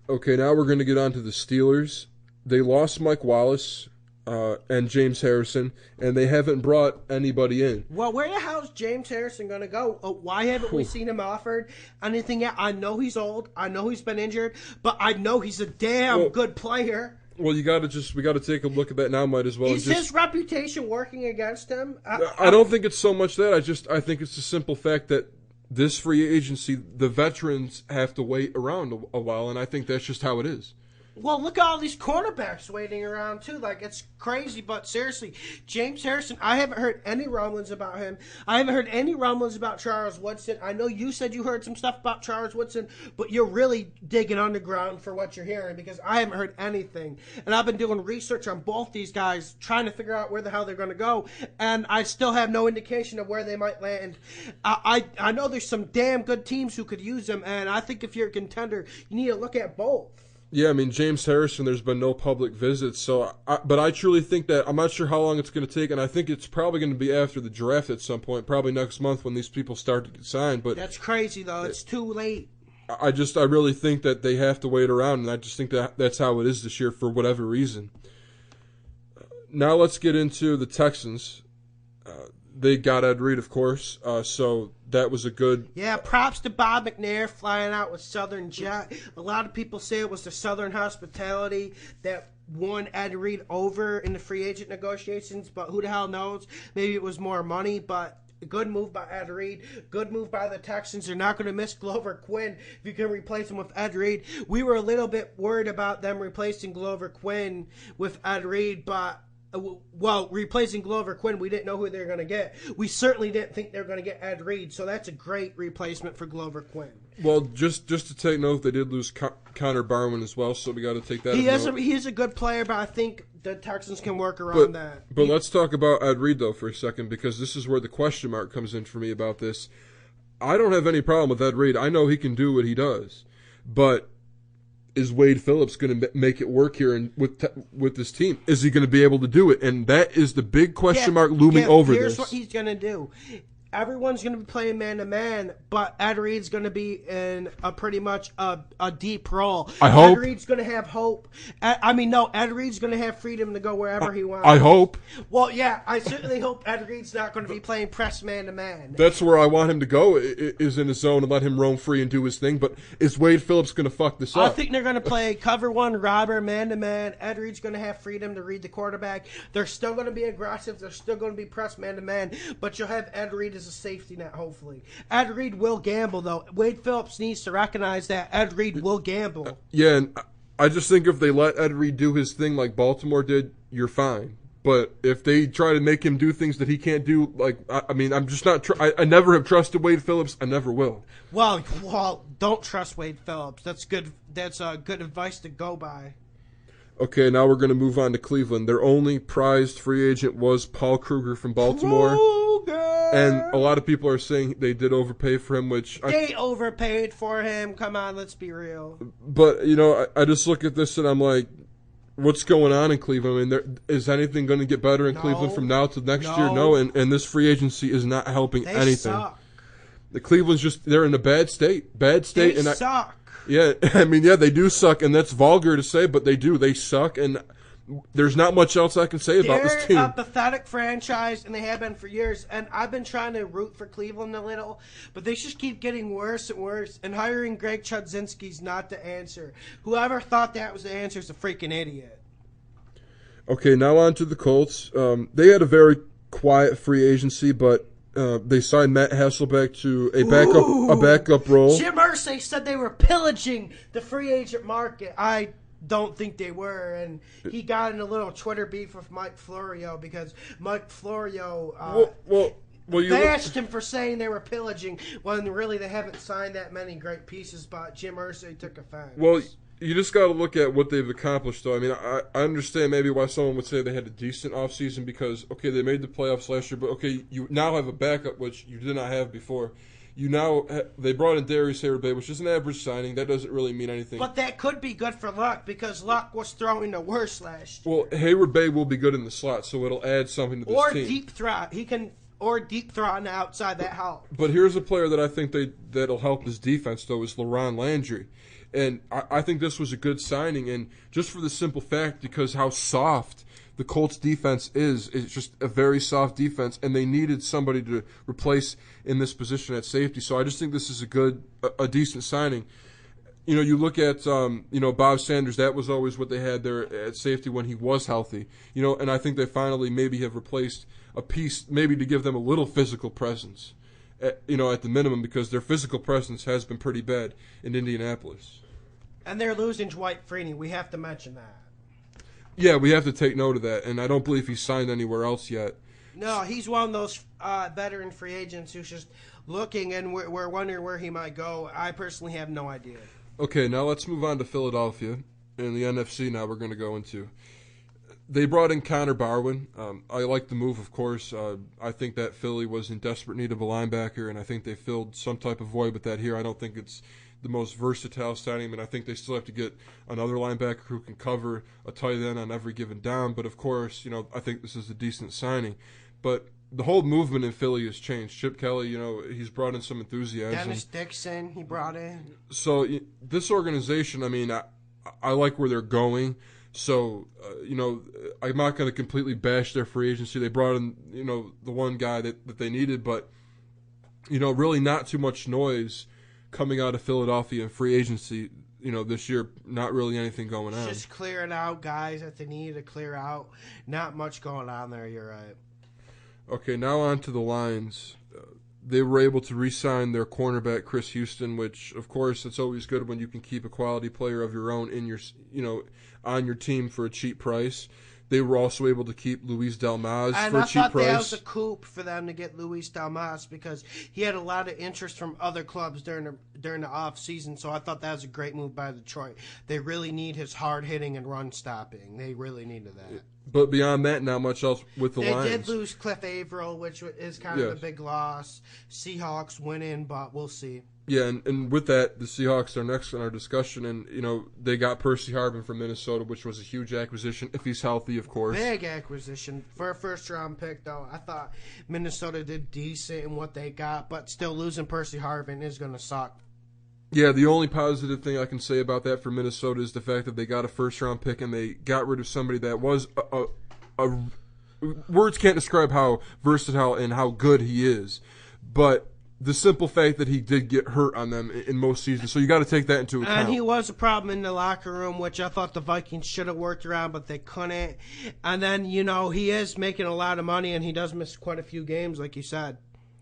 Okay, now we're going to get on to the Steelers. They lost Mike Wallace and James Harrison, and they haven't brought anybody in. Well, where the hell is James Harrison going to go? Why haven't we seen him offered anything yet? I know he's old. I know he's been injured, but I know he's a damn good player. Well, we got to take a look at that now. Might as well. Is his reputation working against him? I don't think it's so much that. I think it's the simple fact that this free agency, the veterans have to wait around a while, and I think that's just how it is. Well, look at all these quarterbacks waiting around, too. Like, it's crazy, but seriously, James Harrison, I haven't heard any rumblings about him. I haven't heard any rumblings about Charles Woodson. I know you said you heard some stuff about Charles Woodson, but you're really digging underground for what you're hearing because I haven't heard anything. And I've been doing research on both these guys, trying to figure out where the hell they're going to go, and I still have no indication of where they might land. I know there's some damn good teams who could use them, and I think if you're a contender, you need to look at both. Yeah, I mean, James Harrison, there's been no public visits, but I truly think that, I'm not sure how long it's going to take, and I think it's probably going to be after the draft at some point, probably next month when these people start to get signed. But that's crazy, though. It's too late. I really think that they have to wait around, and I just think that that's how it is this year for whatever reason. Now let's get into the Texans. They got Ed Reed, of course, so that was a good... Yeah, props to Bob McNair flying out with Southern Jet. A lot of people say it was the Southern hospitality that won Ed Reed over in the free agent negotiations, but who the hell knows? Maybe it was more money, but a good move by Ed Reed. Good move by the Texans. They're not going to miss Glover Quinn if you can replace him with Ed Reed. We were a little bit worried about them replacing Glover Quinn with Ed Reed, but... Well, replacing Glover Quinn, we didn't know who they were going to get. We certainly didn't think they were going to get Ed Reed, so that's a great replacement for Glover Quinn. Well, just to take note, they did lose Connor Barwin as well, so we got to take that as note. He is a good player, but I think the Texans can work around that. But let's talk about Ed Reed, though, for a second, because this is where the question mark comes in for me about this. I don't have any problem with Ed Reed. I know he can do what he does, but... is Wade Phillips going to make it work here and with this team? Is he going to be able to do it? And that is the big question mark looming over this. Here's what he's going to do. Everyone's going to be playing man-to-man, but Ed Reed's going to be in pretty much a deep role. I hope. Ed Reed's going to have hope. Ed Reed's going to have freedom to go wherever he wants. I hope. Well, yeah, I certainly hope Ed Reed's not going to be playing press man-to-man. That's where I want him to go, is in his zone and let him roam free and do his thing. But is Wade Phillips going to fuck this up? I think they're going to play cover one, robber, man-to-man. Ed Reed's going to have freedom to read the quarterback. They're still going to be aggressive. They're still going to be press man-to-man. But you'll have Ed Reed as a safety net, hopefully. Ed Reed will gamble, though. Wade Phillips needs to recognize that Ed Reed will gamble. Yeah, and I just think if they let Ed Reed do his thing like Baltimore did, you're fine. But if they try to make him do things that he can't do, I'm just not. I never have trusted Wade Phillips. I never will. Well, don't trust Wade Phillips. That's good. That's good advice to go by. Okay, now we're going to move on to Cleveland. Their only prized free agent was Paul Kruger from Baltimore. And a lot of people are saying they did overpay for him, which... They overpaid for him. Come on, let's be real. But, I just look at this and I'm like, what's going on in Cleveland? I mean, is anything going to get better in Cleveland from now to next year? No, and this free agency is not helping anything. Suck. The Cleveland's they're in a bad state. They suck. They do suck, and that's vulgar to say, but they do. They suck, and there's not much else I can say about this team. They're a pathetic franchise, and they have been for years. And I've been trying to root for Cleveland a little, but they just keep getting worse and worse. And hiring Greg Chudzinski's not the answer. Whoever thought that was the answer is a freaking idiot. Okay, now on to the Colts. They had a very quiet free agency, but they signed Matt Hasselbeck to a backup role. Jim Irsay said they were pillaging the free agent market. I don't think they were, and he got in a little Twitter beef with Mike Florio because Mike Florio bashed him for saying they were pillaging when really they haven't signed that many great pieces, but Jim Irsay took offense. Well, you just got to look at what they've accomplished, though. I mean, I understand maybe why someone would say they had a decent offseason because, okay, they made the playoffs last year, but, okay, you now have a backup, which you did not have before. They brought in Darius Heyward-Bey, which is an average signing. That doesn't really mean anything. But that could be good for Luck because Luck was throwing the worst last year. Well, Heyward-Bey will be good in the slot, so it'll add something to this team. Or deep throw. He can deep throw on the outside. That helps. But here's a player that I think that'll help his defense, though, is LaRon Landry. And I think this was a good signing, and just for the simple fact because how soft the Colts defense is. It's just a very soft defense, and they needed somebody to replace in this position at safety. So I just think this is a decent signing. You know, you look at, Bob Sanders, that was always what they had there at safety when he was healthy. You know, and I think they finally maybe have replaced a piece, maybe to give them a little physical presence, at the minimum, because their physical presence has been pretty bad in Indianapolis. And they're losing Dwight Freeney. We have to mention that. Yeah, we have to take note of that, and I don't believe he's signed anywhere else yet. No, he's one of those veteran free agents who's just looking, and we're wondering where he might go. I personally have no idea. Okay, now let's move on to Philadelphia. In the NFC now we're going to go into. They brought in Connor Barwin. I like the move, of course. I think that Philly was in desperate need of a linebacker, and I think they filled some type of void with that here. I don't think it's the most versatile signing, and I think they still have to get another linebacker who can cover a tight end on every given down. But, of course, I think this is a decent signing. But the whole movement in Philly has changed. Chip Kelly, he's brought in some enthusiasm. Dennis Dixon, he brought in. So this organization, I mean, I like where they're going. So, I'm not going to completely bash their free agency. They brought in, the one guy that they needed, but, really not too much noise coming out of Philadelphia in free agency, this year. Not really anything going on. Just clearing out guys that they needed to clear out. Not much going on there, you're right. Okay, now on to the Lions. They were able to re-sign their cornerback Chris Houston, which, of course, it's always good when you can keep a quality player of your own in your, on your team for a cheap price. They were also able to keep Luis Delmaz for a cheap price. And I thought that was a coup for them to get Luis Delmaz because he had a lot of interest from other clubs during the off season. So I thought that was a great move by Detroit. They really need his hard hitting and run stopping. They really needed that. But beyond that, not much else with the Lions. They did lose Cliff Averill, which is kind of a big loss. Seahawks winning, but we'll see. Yeah, and with that, the Seahawks are next in our discussion, and, they got Percy Harvin from Minnesota, which was a huge acquisition, if he's healthy, of course. Big acquisition. For a first-round pick, though, I thought Minnesota did decent in what they got, but still losing Percy Harvin is going to suck. Yeah, the only positive thing I can say about that for Minnesota is the fact that they got a first-round pick, and they got rid of somebody that was words can't describe how versatile and how good he is, but the simple fact that he did get hurt on them in most seasons. So you got to take that into account. And he was a problem in the locker room, which I thought the Vikings should have worked around, but they couldn't. And then, he is making a lot of money, and he does miss quite a few games, like you said.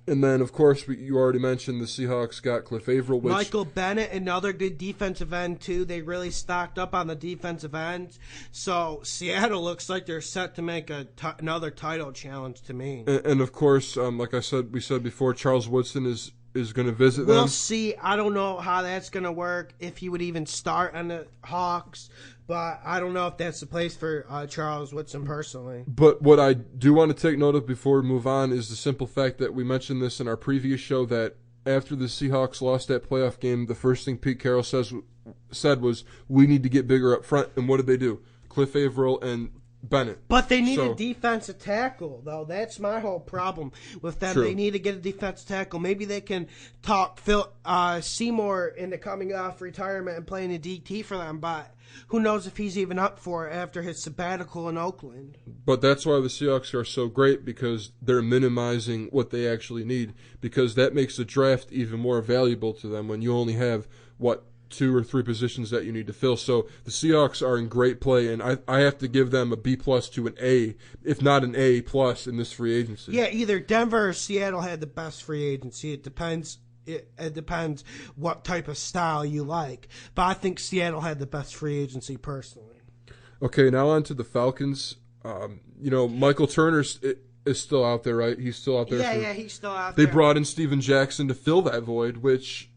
And then, of course, you already mentioned the Seahawks got Cliff Averill. Michael Bennett, another good defensive end, too. They really stocked up on the defensive end. So Seattle looks like they're set to make another title challenge to me. And of course, like we said before, Charles Woodson is going to visit them. We'll see. I don't know how that's going to work, if he would even start on the Hawks. But I don't know if that's the place for Charles Woodson personally. But what I do want to take note of before we move on is the simple fact that we mentioned this in our previous show, that after the Seahawks lost that playoff game, the first thing Pete Carroll said was, we need to get bigger up front. And what did they do? Cliff Averill, and Bennett. But they need a defensive tackle, though. That's my whole problem with them. True. They need to get a defensive tackle. Maybe they can talk Phil Seymour into coming off retirement and playing a DT for them, but who knows if he's even up for it after his sabbatical in Oakland. But that's why the Seahawks are so great, because they're minimizing what they actually need, because that makes the draft even more valuable to them when you only have, 2 or 3 positions that you need to fill. So the Seahawks are in great play, and I have to give them a B+ to an A, if not an A+ in this free agency. Yeah, either Denver or Seattle had the best free agency. It depends. It depends what type of style you like. But I think Seattle had the best free agency personally. Okay, now on to the Falcons. Michael Turner is still out there, right? He's still out there. Yeah, he's still out there. They brought in Steven Jackson to fill that void, which,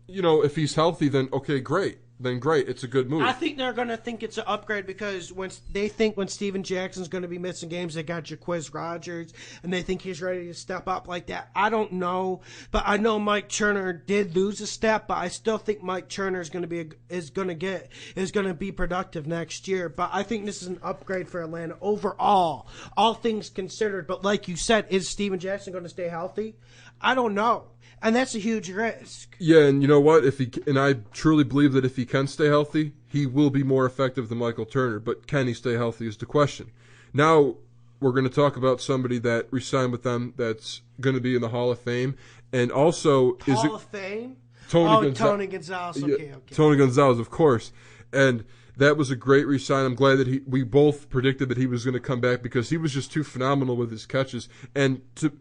if he's healthy, then okay, great. Then great. It's a good move. I think they're going to think it's an upgrade because when Steven Jackson's going to be missing games, they got Jacquizz Rodgers, and they think he's ready to step up like that. I don't know, but I know Mike Turner did lose a step, but I still think Mike Turner is going to be productive next year. But I think this is an upgrade for Atlanta overall, all things considered. But like you said, is Steven Jackson going to stay healthy? I don't know. And that's a huge risk. Yeah, and you know what? I truly believe that if he can stay healthy, he will be more effective than Michael Turner. But can he stay healthy is the question. Now we're going to talk about somebody that re-signed with them that's going to be in the Hall of Fame, and also Hall of Fame. Tony Gonzalez. Okay. Tony Gonzalez, of course, and that was a great re-sign. I'm glad that we both predicted that he was going to come back because he was just too phenomenal with his catches. And to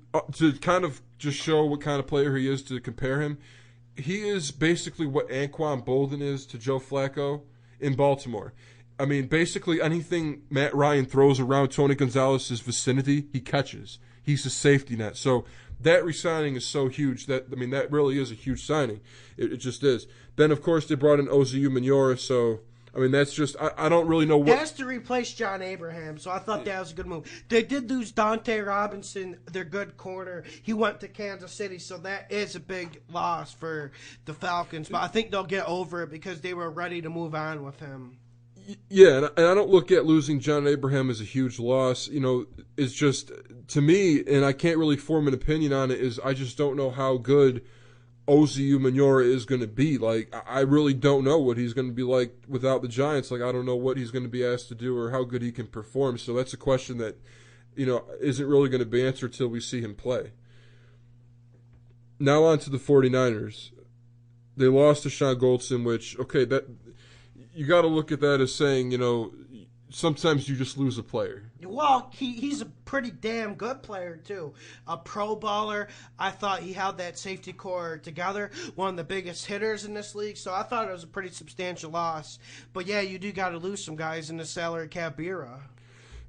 kind of just show what kind of player he is, to compare him, he is basically what Anquan Boldin is to Joe Flacco in Baltimore. I mean, basically anything Matt Ryan throws around Tony Gonzalez's vicinity, he catches. He's a safety net. So that re-signing is so huge that really is a huge signing. It just is. Then, of course, they brought in Oziu Menora, so that's just, I don't really know what. That's to replace John Abraham, so I thought that was a good move. They did lose Dante Robinson, their good corner. He went to Kansas City, so that is a big loss for the Falcons. But I think they'll get over it because they were ready to move on with him. Yeah, and I don't look at losing John Abraham as a huge loss. It's just, to me, and I can't really form an opinion on it, is I just don't know how good Oziu Menora is going to be. I really don't know what he's going to be like without the Giants. I don't know what he's going to be asked to do or how good he can perform. So that's a question that, isn't really going to be answered till we see him play. Now on to the 49ers. They lost to Sean Goldson, which, that you got to look at that as saying, sometimes you just lose a player. Well, he's a pretty damn good player, too. A Pro Bowler. I thought he held that safety core together. One of the biggest hitters in this league. So I thought it was a pretty substantial loss. But, yeah, you do got to lose some guys in the salary cap era.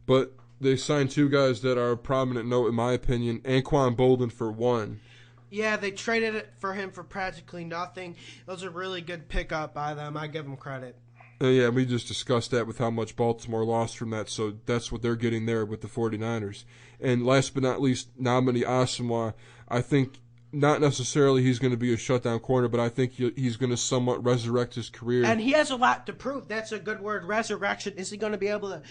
But they signed 2 guys that are a prominent note, in my opinion. Anquan Boldin for 1. Yeah, they traded it for him for practically nothing. It was a really good pickup by them. I give them credit. Yeah, we just discussed that with how much Baltimore lost from that, so that's what they're getting there with the 49ers. And last but not least, Nnamdi Asomugha. I think not necessarily he's going to be a shutdown corner, but I think he's going to somewhat resurrect his career. And he has a lot to prove. That's a good word, resurrection. Is he going to be able to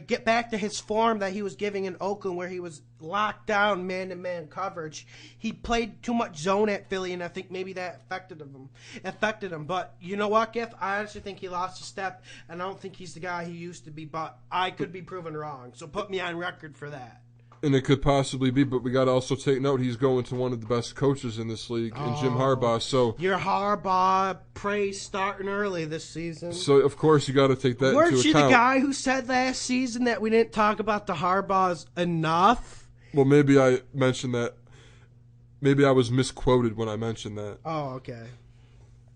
get back to his form that he was giving in Oakland where he was locked down man-to-man coverage? He played too much zone at Philly, and I think maybe that affected him. But you know what, Giff? I honestly think he lost a step, and I don't think he's the guy he used to be, but I could be proven wrong. So put me on record for that. And it could possibly be, but we got to also take note he's going to one of the best coaches in this league, in Jim Harbaugh. So your Harbaugh praise starting early this season. So of course you got to take that into account. Weren't you the guy who said last season that we didn't talk about the Harbaughs enough? Well, maybe I mentioned that. Maybe I was misquoted when I mentioned that. Oh, okay.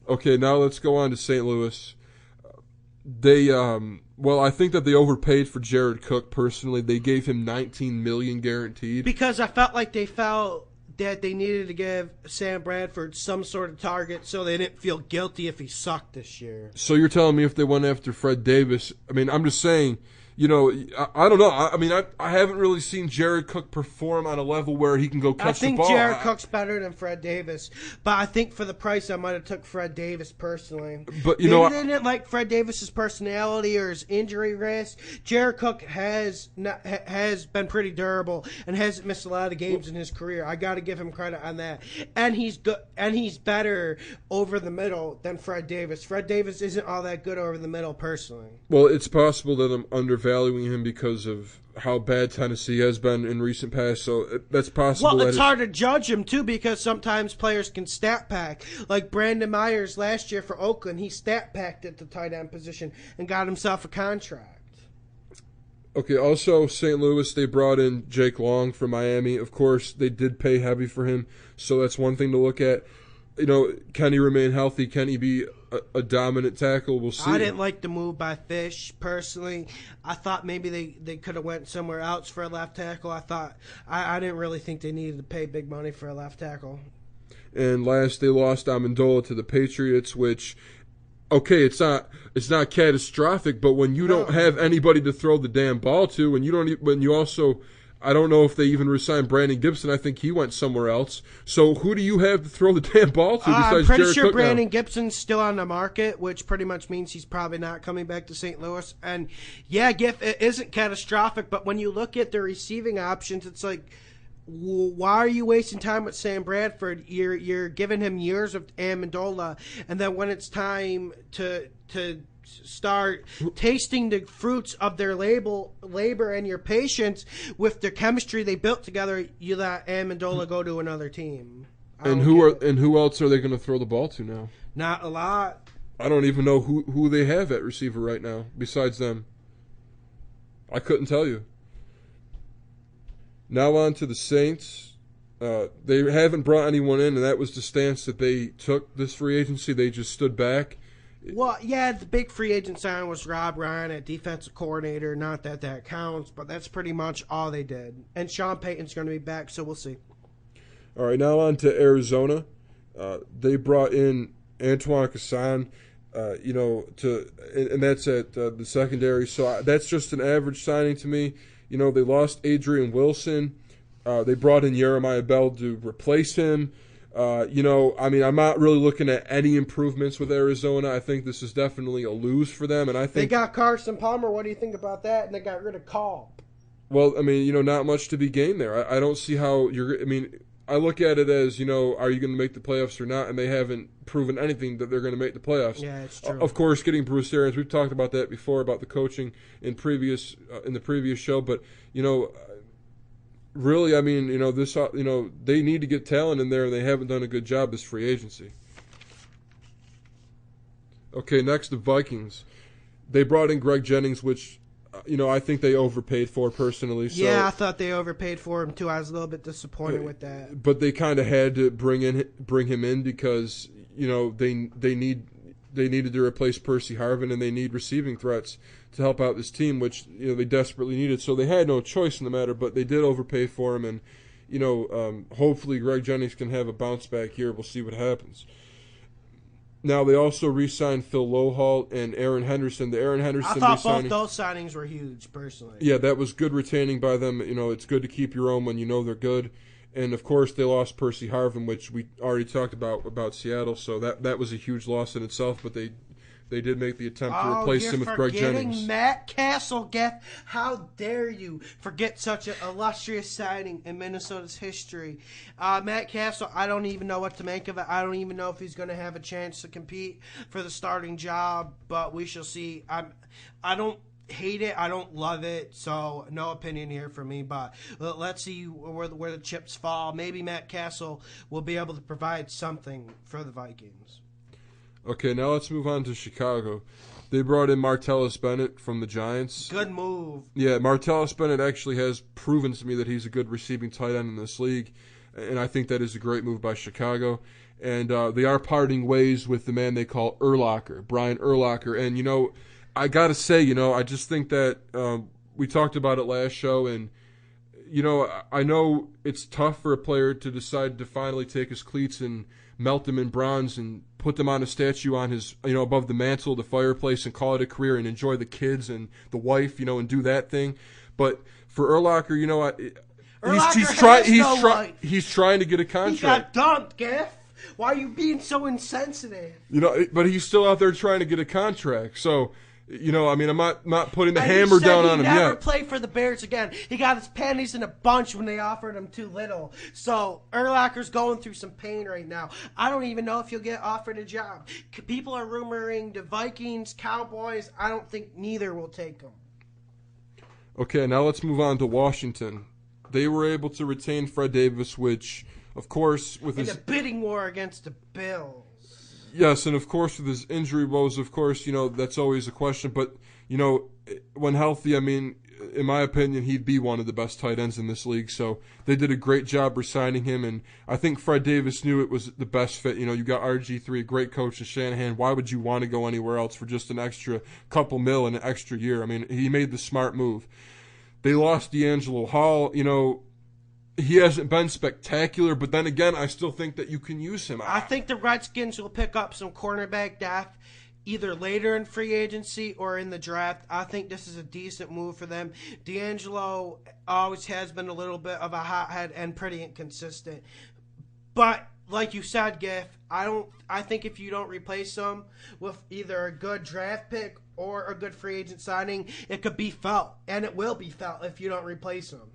Okay, now let's go on to St. Louis. I think that they overpaid for Jared Cook. Personally, they gave him $19 million guaranteed because I felt like they felt that they needed to give Sam Bradford some sort of target so they didn't feel guilty if he sucked this year. So you're telling me if they went after Fred Davis? I'm just saying, I don't know. I mean, I haven't really seen Jared Cook perform on a level where he can go catch the ball. I think Jared Cook's better than Fred Davis, but I think for the price, I might have took Fred Davis personally. But they didn't like Fred Davis's personality or his injury risk. Jared Cook has been pretty durable and hasn't missed a lot of games in his career. I got to give him credit on that. And he's good, and he's better over the middle than Fred Davis. Fred Davis isn't all that good over the middle personally. Well, it's possible that I'm undervaluing him because of how bad Tennessee has been in recent past, so that's possible. Well, it's hard to judge him, too, because sometimes players can stat pack. Like Brandon Myers last year for Oakland, he stat packed at the tight end position and got himself a contract. Okay, also St. Louis, they brought in Jake Long from Miami. Of course, they did pay heavy for him, so that's one thing to look at. Can he remain healthy? Can he be a dominant tackle? We'll see. I didn't like the move by Fish, personally. I thought maybe they could have went somewhere else for a left tackle. I didn't really think they needed to pay big money for a left tackle. And last, they lost Amendola to the Patriots, which, okay, it's not catastrophic, but when you don't have anybody to throw the damn ball to, and when you also, I don't know if they even re-signed Brandon Gibson. I think he went somewhere else. So who do you have to throw the damn ball to besides I'm pretty Jared sure Cook Brandon now? Gibson's still on the market, which pretty much means he's probably not coming back to St. Louis. And, yeah, Giff, it isn't catastrophic, but when you look at the receiving options, it's like, why are you wasting time with Sam Bradford? You're giving him years of Amendola, and then when it's time to start tasting the fruits of their labor and your patience with the chemistry they built together, you let Amendola go to another team. And who else are they going to throw the ball to now? Not a lot. I don't even know who they have at receiver right now besides them. I couldn't tell you. Now on to the Saints. They haven't brought anyone in, and that was the stance that they took this free agency. They just stood back. Well, yeah, the big free agent sign was Rob Ryan at defensive coordinator. Not that counts, but that's pretty much all they did. And Sean Payton's going to be back, so we'll see. All right, now on to Arizona. They brought in Antoine Casson, and that's at the secondary. So that's just an average signing to me. They lost Adrian Wilson. They brought in Jeremiah Bell to replace him. I'm not really looking at any improvements with Arizona. I think this is definitely a lose for them. And I think they got Carson Palmer. What do you think about that? And they got rid of Cobb. Well, not much to be gained there. I don't see how I look at it as, are you going to make the playoffs or not? And they haven't proven anything that they're going to make the playoffs. Yeah, it's true. Of course, getting Bruce Arians, we've talked about that before, about the coaching in the previous show. But, really, they need to get talent in there, and they haven't done a good job this free agency. Okay, next, the Vikings. They brought in Greg Jennings, which, I think they overpaid for personally. So, yeah, I thought they overpaid for him, too. I was a little bit disappointed with that. But they kind of had to bring him in because, they needed to replace Percy Harvin, and they need receiving threats to help out this team, which they desperately needed. So they had no choice in the matter, but they did overpay for him, and hopefully Greg Jennings can have a bounce back here. We'll see what happens. Now they also re-signed Phil Lowhall and Aaron Henderson. I thought both those signings were huge, personally. Yeah, that was good retaining by them. It's good to keep your own when you know they're good. And, of course, they lost Percy Harvin, which we already talked about Seattle. So that was a huge loss in itself, but they did make the attempt to replace him with Greg Jennings. Matt Castle, Geff. How dare you forget such an illustrious signing in Minnesota's history. Matt Castle, I don't even know what to make of it. I don't even know if he's going to have a chance to compete for the starting job, but we shall see. I don't hate it. I don't love it, so no opinion here for me, but let's see where the chips fall. Maybe Matt Castle will be able to provide something for the Vikings. Okay, now let's move on to Chicago. They brought in Martellus Bennett from the Giants. Good move. Yeah, Martellus Bennett actually has proven to me that he's a good receiving tight end in this league, and I think that is a great move by Chicago. And they are parting ways with the man they call Urlacher, Brian Urlacher. And, I got to say, I just think that we talked about it last show, and, I know it's tough for a player to decide to finally take his cleats and melt them in bronze and put them on a statue on his, above the mantle of the fireplace and call it a career and enjoy the kids and the wife, and do that thing. But for Urlacher, he's trying to get a contract. He got dumped, Giff. Why are you being so insensitive? But he's still out there trying to get a contract. So, I'm not putting the hammer down on him yet. He never play for the Bears again. He got his panties in a bunch when they offered him too little. So Urlacher's going through some pain right now. I don't even know if he'll get offered a job. People are rumoring the Vikings, Cowboys. I don't think neither will take him. Okay, now let's move on to Washington. They were able to retain Fred Davis, which, of course, with his a bidding war against the Bills. Yes, and of course with his injury woes, of course, that's always a question. But, when healthy, in my opinion, he'd be one of the best tight ends in this league. So they did a great job re-signing him, and I think Fred Davis knew it was the best fit. You got RG3, a great coach in Shanahan. Why would you want to go anywhere else for just an extra couple mil in an extra year? He made the smart move. They lost D'Angelo Hall, he hasn't been spectacular, but then again, I still think that you can use him. I think the Redskins will pick up some cornerback depth either later in free agency or in the draft. I think this is a decent move for them. D'Angelo always has been a little bit of a hothead and pretty inconsistent. But like you said, Giff, I think if you don't replace him with either a good draft pick or a good free agent signing, it could be felt, and it will be felt if you don't replace him.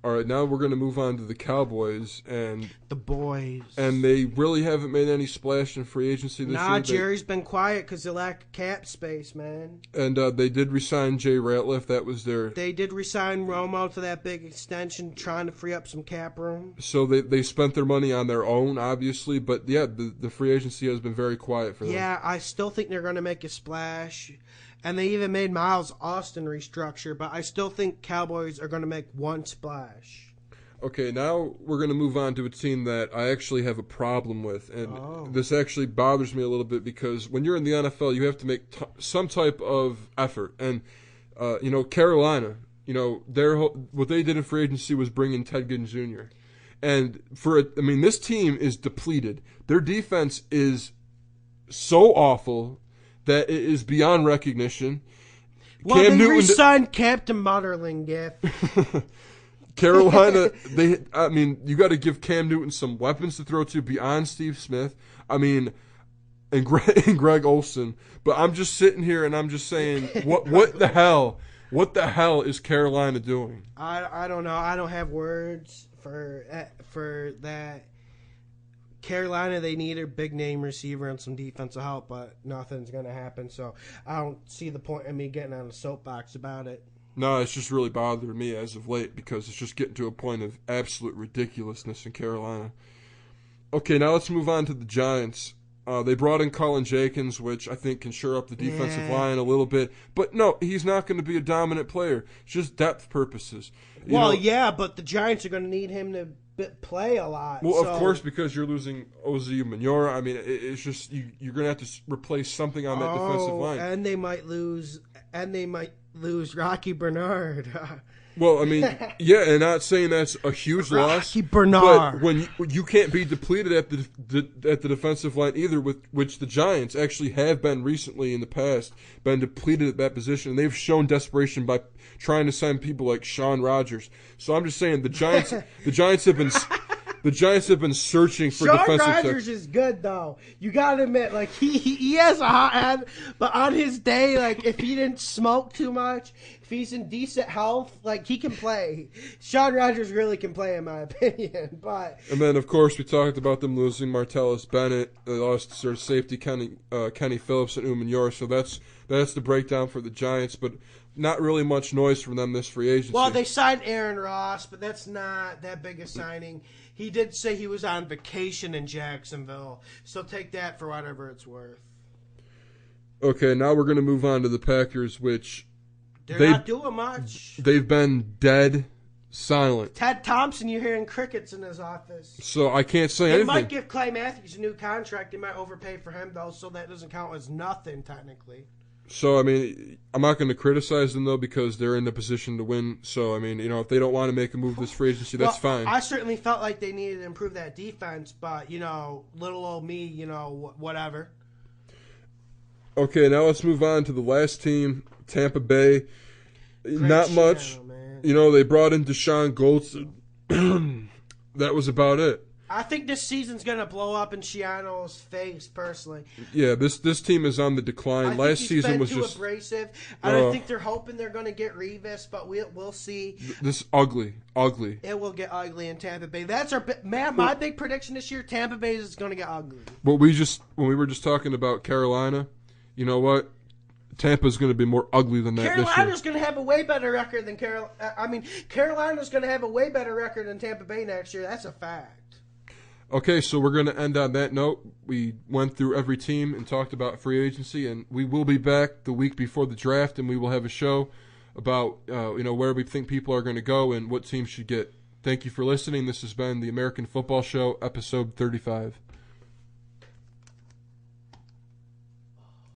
All right, now we're going to move on to the Cowboys and the boys. And they really haven't made any splash in free agency this year. Jerry's been quiet because they lack cap space, man. And they did re-sign Jay Ratliff. That was their. They did re-sign Romo to that big extension, trying to free up some cap room. So they spent their money on their own, obviously, but yeah, the free agency has been very quiet for them. Yeah, I still think they're going to make a splash. And they even made Miles Austin restructure, but I still think Cowboys are going to make one splash. Okay, now we're going to move on to a team that I actually have a problem with. And this actually bothers me a little bit because when you're in the NFL, you have to make some type of effort. And, Carolina, what they did in free agency was bring in Ted Ginn Jr. And this team is depleted. Their defense is so awful that it is beyond recognition. Well, Cam Newton re-signed Captain Mutterling, Giff. Carolina, you got to give Cam Newton some weapons to throw to beyond Steve Smith. And Greg Olsen. But I'm just sitting here and I'm just saying, what the hell? What the hell is Carolina doing? I don't know. I don't have words for that. Carolina, they need a big-name receiver and some defensive help, but nothing's going to happen. So I don't see the point in me getting on a soapbox about it. No, it's just really bothering me as of late because it's just getting to a point of absolute ridiculousness in Carolina. Okay, now let's move on to the Giants. They brought in Colin Jenkins, which I think can shore up the defensive line a little bit. But no, he's not going to be a dominant player. It's just depth purposes. But the Giants are going to need him to play a lot. Well, of course, because you're losing Ozzie Menora. It's just you're going to have to replace something on that defensive line. And they might lose Rocky Bernard. Well, and not saying that's a huge loss. Rocky Bernard. But when you can't be depleted at the defensive line either, which the Giants actually have been recently in the past, been depleted at that position, and they've shown desperation by trying to sign people like Shaun Rogers. So I'm just saying the Giants have been searching for defensive. Shaun Rogers is good though. You gotta admit, he has a hot head, but on his day, if he didn't smoke too much, if he's in decent health, he can play. Shaun Rogers really can play, in my opinion. And then of course we talked about them losing Martellus Bennett. They lost their safety Kenny Phillips and Umenyor. So that's the breakdown for the Giants, but not really much noise from them this free agency. Well, they signed Aaron Ross, but that's not that big a signing. He did say he was on vacation in Jacksonville, so take that for whatever it's worth. Okay, now we're going to move on to the Packers, which they're not doing much. They've been dead silent. Ted Thompson, you're hearing crickets in his office. So I can't say anything. They might give Clay Matthews a new contract. They might overpay for him, though, so that doesn't count as nothing, technically. So, I mean, I'm not going to criticize them, though, because they're in the position to win. So, I mean, if they don't want to make a move this free agency, that's fine. I certainly felt like they needed to improve that defense, but, little old me, whatever. Okay, now let's move on to the last team, Tampa Bay. Not much. Man. They brought in Deshaun Goldson. That was about it. I think this season's going to blow up in Schiano's face, personally. Yeah, this team is on the decline. Last season was just abrasive. I don't think they're hoping they're going to get Revis, but we'll see. This ugly. It will get ugly in Tampa Bay. That's my big prediction this year. Tampa Bay is going to get ugly. But when we were just talking about Carolina, you know what? Tampa's going to be more ugly than that. Carolina's going to have a way better record than Carolina's going to have a way better record than Tampa Bay next year. That's a fact. Okay, so we're going to end on that note. We went through every team and talked about free agency, and we will be back the week before the draft, and we will have a show about where we think people are going to go and what teams should get. Thank you for listening. This has been the American Football Show, episode 35.